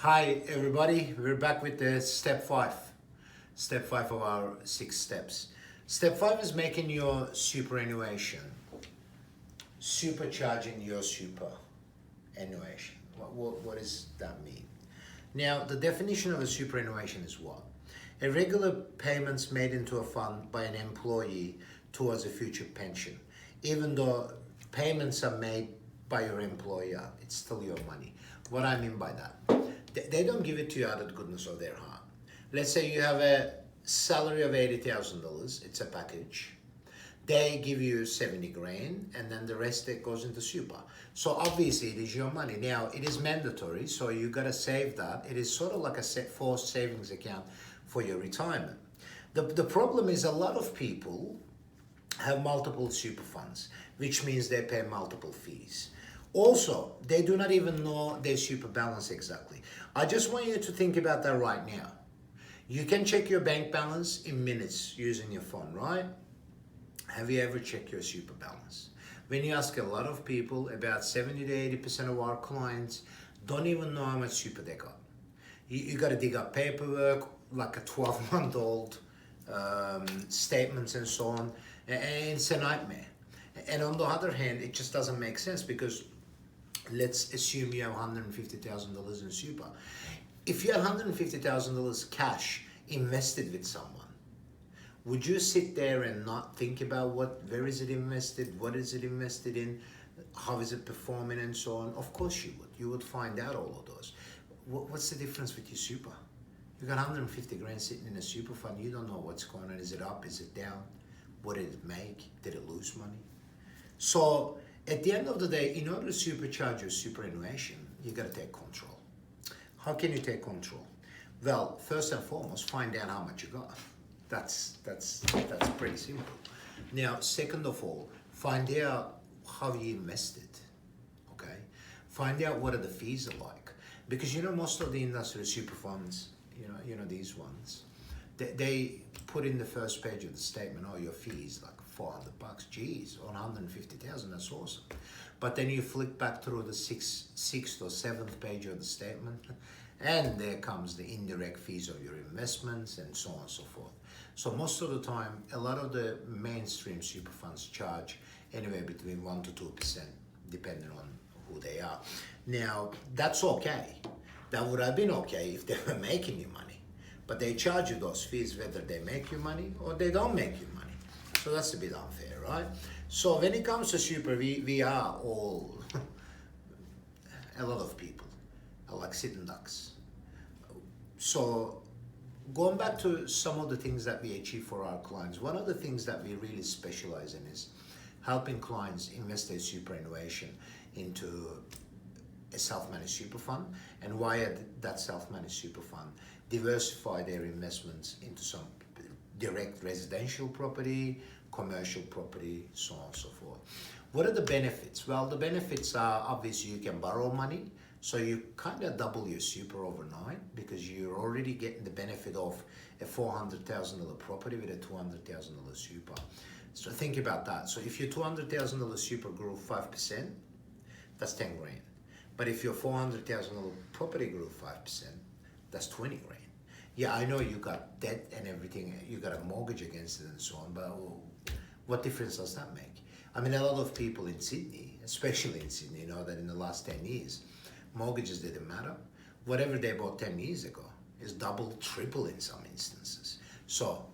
Hi everybody, we're back with the step 5. Step 5 of our 6 steps. Step 5 is making your superannuation. Supercharging your superannuation. What does that mean? Now, the definition of a superannuation is what? Irregular payments made into a fund by an employee towards a future pension. Even though payments are made by your employer, it's still your money. What I mean by that? They don't give it to you out of the goodness of their heart. Let's say you have a salary of $80,000, it's a package. They give you 70 grand and then the rest that goes into super. So obviously it is your money. Now it is mandatory, so you gotta save that. It is sort of like a forced savings account for your retirement. The problem is a lot of people have multiple super funds, which means they pay multiple fees. Also, they do not even know their super balance exactly. I just want you to think about that right now. You can check your bank balance in minutes using your phone, right? Have you ever checked your super balance? When you ask a lot of people, about 70 to 80% of our clients don't even know how much super they got. You got to dig up paperwork, like a 12-month-old statements and so on, and it's a nightmare. And on the other hand, it just doesn't make sense because let's assume you have $150,000 in super. If you have $150,000 cash invested with someone, would you sit there and not think about where is it invested, what is it invested in, how is it performing and so on? Of course you would. You would find out all of those. What's the difference with your super? You got 150 grand sitting in a super fund. You don't know what's going on. Is it up? Is it down? What did it make? Did it lose money? So at the end of the day, in order to supercharge your superannuation, you got to take control. How can you take control? Well, first and foremost, find out how much you got. That's pretty simple. Now, second of all, find out how you invested. Okay, find out what are the fees are like, because most of the industrial super funds, these ones, they put in the first page of the statement, oh, your fees like $400. Geez, on 150,000, that's awesome. But then you flick back through the sixth or seventh page of the statement, and there comes the indirect fees of your investments and so on and so forth. So most of the time, a lot of the mainstream super funds charge anywhere between 1 to 2%, depending on who they are. Now, that's okay. That would have been okay if they were making you money. But they charge you those fees whether they make you money or they don't make you money. So that's a bit unfair, right? So when it comes to super, we are all, a lot of people are like sitting ducks. So going back to some of the things that we achieve for our clients, one of the things that we really specialize in is helping clients invest their superannuation into a self-managed super fund, and via that self-managed super fund, diversify their investments into some direct residential property, commercial property, so on and so forth. What are the benefits? Well, the benefits are obviously you can borrow money, so you kind of double your super overnight because you're already getting the benefit of a $400,000 property with a $200,000 super. So think about that. So if your $200,000 super grew 5%, that's 10 grand. But if your $400,000 property grew 5%, that's 20 grand. Yeah, I know you got debt and everything, you got a mortgage against it and so on, but what difference does that make? I mean, a lot of people in Sydney, especially in Sydney, know that in the last 10 years, mortgages didn't matter. Whatever they bought 10 years ago is double, triple in some instances. So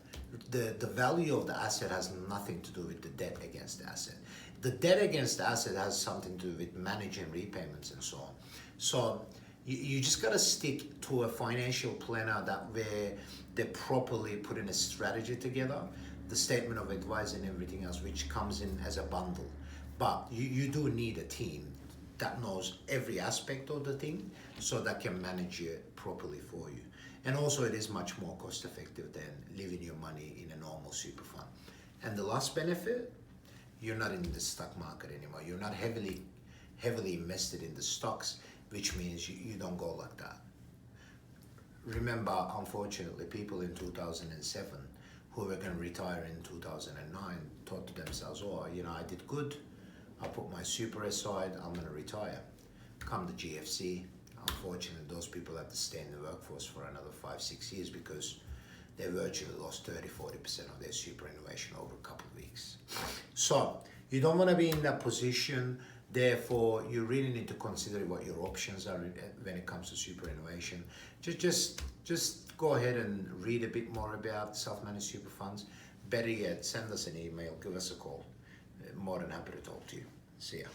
the value of the asset has nothing to do with the debt against the asset. The debt against the asset has something to do with managing repayments and so on. So you just got to stick to a financial planner that where they properly put in a strategy together, the statement of advice and everything else, which comes in as a bundle. But you do need a team that knows every aspect of the thing so that can manage it properly for you. And also it is much more cost effective than leaving your money in a normal super fund. And the last benefit, you're not in the stock market anymore. You're not heavily invested in the stocks, which means you don't go like that. Remember, unfortunately, people in 2007 who were going to retire in 2009 thought to themselves, oh, I did good. I put my super aside, I'm going to retire. Come the GFC, unfortunately, those those people have to stay in the workforce for another 5-6 years because they virtually lost 30-40% of their superannuation over a couple of weeks. So you don't want to be in that position. Therefore, you really need to consider what your options are when it comes to superannuation. Just go ahead and read a bit more about self-managed super funds. Better yet, send us an email, give us a call. More than happy to talk to you. See ya.